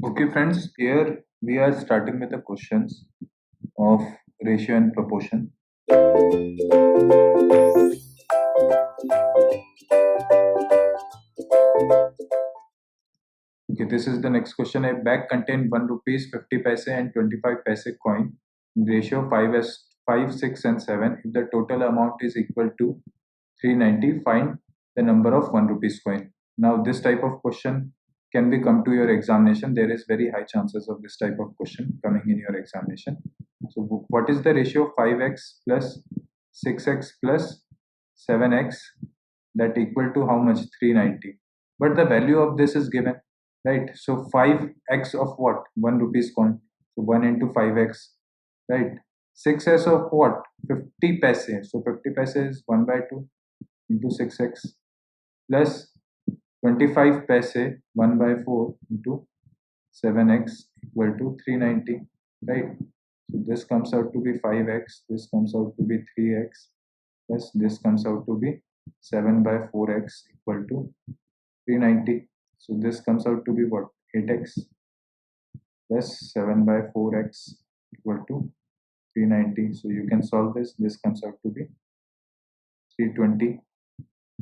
Okay, friends, here we are starting with the questions of ratio and proportion. Okay, this is the next question. A bag contains 1 rupees, 50 paise and 25 paise coin in ratio 5 6 and 7. If the total amount is equal to 390, find the number of 1 rupees coin. Now, this type of question can be come to your examination. There is very high chances of this type of question coming in your examination. So, what is the ratio of 5x plus 6x plus 7x that equal to how much? 390. But the value of this is given, right? So 5x of what? 1 rupees coin. So 1 into 5x, right? 6s of what? 50 paise. So 50 paise is 1 by 2 into 6x plus 25 paise 1 by 4 into 7x equal to 390, right? So this comes out to be 5x, this comes out to be 3x, plus this comes out to be 7 by 4x equal to 390. So this comes out to be what? 8x plus 7 by 4x equal to 390. So you can solve this. This comes out to be 320,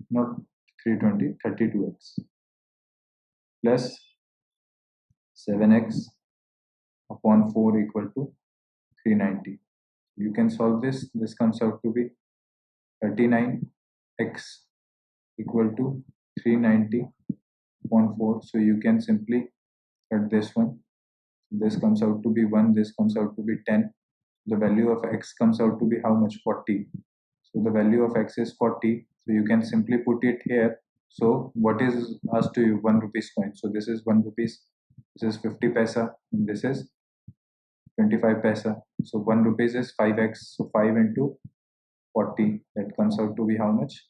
not 320, 32x plus 7x upon 4 equal to 390. You can solve this. This comes out to be 39x equal to 390 upon 4. So you can simply cut this one. This comes out to be 1. This comes out to be 10. The value of x comes out to be how much? 40. So the value of x is 40. So you can simply put it here. So what is asked to you? 1 rupees coin. So this is 1 rupees. This is 50 paisa. And this is 25 paisa. So 1 rupees is 5x. So 5 into 40. That comes out to be how much?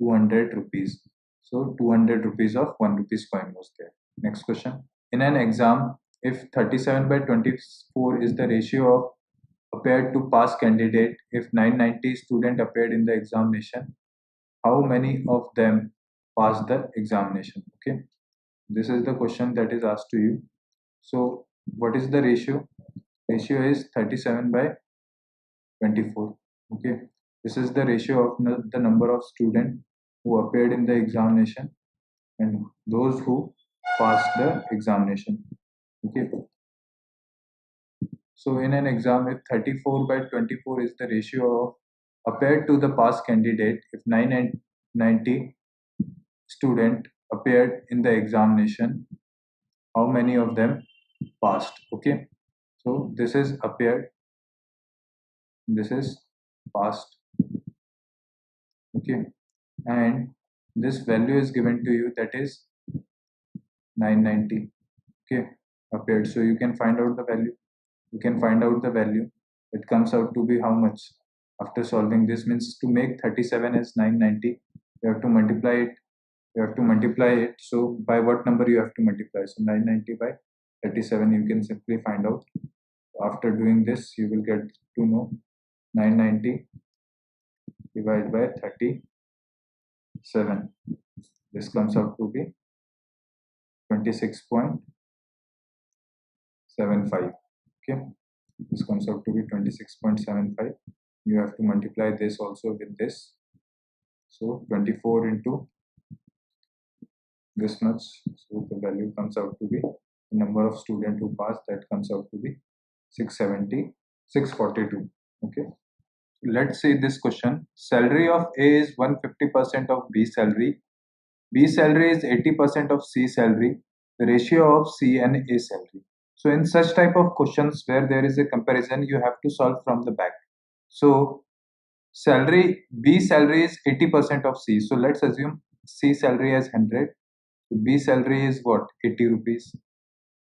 200 rupees. So 200 rupees of 1 rupees coin was there. Next question. In an exam, if 37 by 24 is the ratio of appeared to pass candidate, if 990 student appeared in the examination, how many of them passed the examination? Okay, this is the question that is asked to you. So what is the ratio? Ratio is 37 by 24. Okay, this is the ratio of the number of students who appeared in the examination and those who passed the examination. Okay, so in an exam, if 34 by 24 is the ratio of appeared to the pass candidate, if 990 student appeared in the examination, how many of them passed? Okay, so this is appeared, this is passed. Okay, and this value is given to you, that is 990. Okay, appeared. So you can find out the value. You can find out the value. It comes out to be how much? After solving this, means to make 37 as 990, you have to multiply it. You have to multiply it. So by what number you have to multiply? So 990 by 37, you can simply find out. After doing this, you will get to know 990 divided by 37. This comes out to be 26.75. Okay, this comes out to be 26.75. You have to multiply this also with this. So 24 into this much. So the value comes out to be the number of students who passed. That comes out to be 670, 642. Okay. Let's see this question. Salary of A is 150% of B salary. B salary is 80% of C salary. The ratio of C and A salary. So in such type of questions where there is a comparison, you have to solve from the back. So salary, B salary is 80% of C. So let's assume C salary as 100. B salary is what? 80 rupees.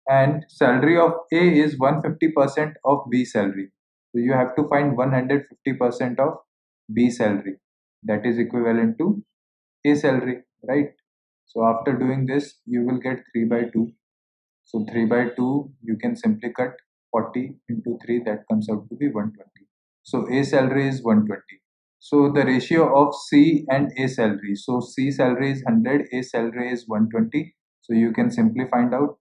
And salary of A is 150% of B salary. So you have to find 150% of B salary. That is equivalent to A salary, right? So after doing this, you will get 3 by 2. So 3 by 2, you can simply cut 40 into 3, that comes out to be 120. So A salary is 120. So the ratio of C and A salary. So C salary is 100, A salary is 120. So you can simply find out,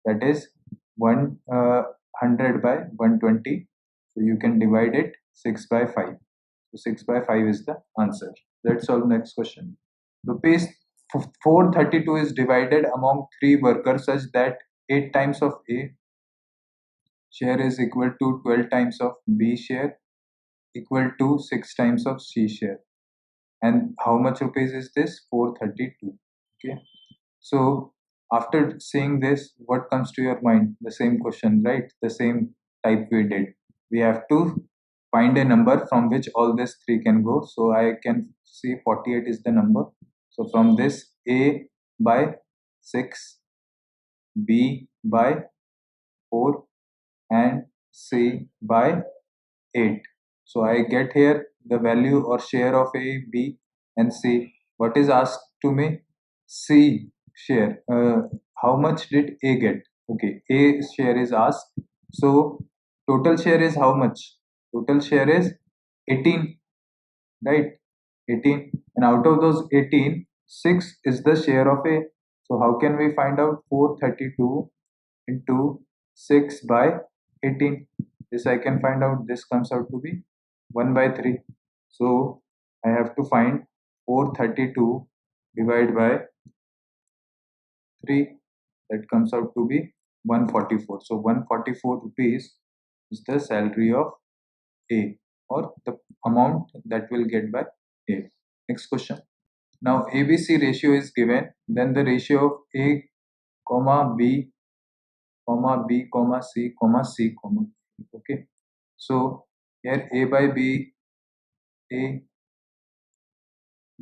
that is 100 by 120. So you can divide it 6 by 5. So 6 by 5 is the answer. Let's solve next question. Rupees 432 is divided among 3 workers such that 8 times of A share is equal to 12 times of B share equal to 6 times of C share. And how much rupees is this? 432. Okay. So after seeing this, what comes to your mind? The same question, right? The same type we did. We have to find a number from which all these three can go. So I can see 48 is the number. So from this, A by 6, B by 4, and C by 8. So I get here the value or share of A, B, and C. What is asked to me? C share. How much did A get? Okay, A share is asked. So total share is how much? Total share is 18, right? 18. And out of those 18, 6 is the share of A. So how can we find out 432 into 6 by 18? This I can find out. This comes out to be 1 by 3. So I have to find 432 divided by 3. That comes out to be 144. So 144 rupees is the salary of A, or the amount that will get by A. Next question. Now ABC ratio is given. Then the ratio of A comma B comma B comma C comma C comma. Okay. So here A by B, A,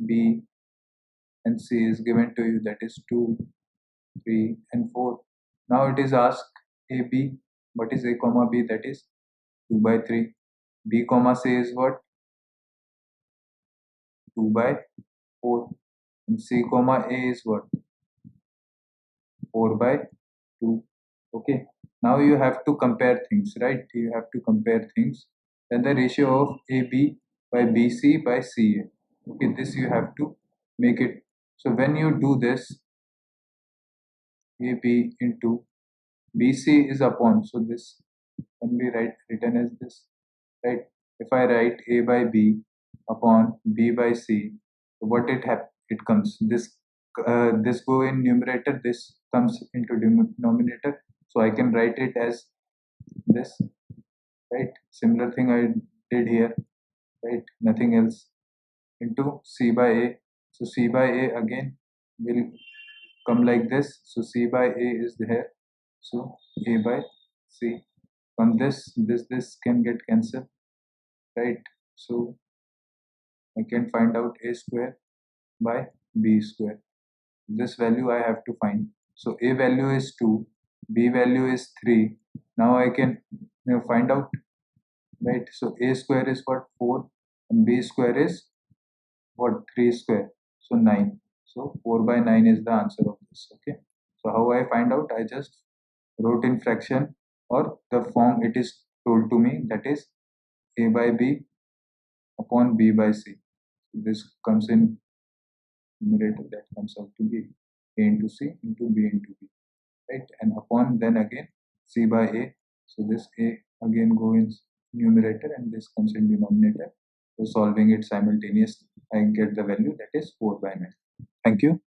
B, and C is given to you, that is 2, 3, and 4. Now it is asked A, B. What is A comma B? That is 2 by 3. B comma C is what? 2 by 4. And C comma A is what? 4 by 2. Okay. Now you have to compare things, right? You have to compare things. Then the ratio of AB by BC by CA. Okay, this you have to make it. So when you do this, AB into BC is upon. So this can be written as this, right? If I write A by B upon B by C, so what it comes, this go in numerator, this comes into denominator. So I can write it as this, right? Similar thing I did here, right? Nothing else, into C by A. So C by A again will come like this. So C by A is there. So A by C. From this can get cancelled, right? So I can find out A square by B square. This value I have to find. So A value is 2, B value is 3. Now I can find out, right? So A square is what? 4, and B square is what? 3 square. So 9. So 4 by 9 is the answer of this. Okay. So how I find out? I just wrote in fraction or the form it is told to me, that is A by B upon B by C. So this comes in numerator, that comes out to be A into C into B into B, right? And upon then again C by A. So this A again go in numerator and this comes in denominator. So solving it simultaneously, I get the value, that is 4 by 9. Thank you.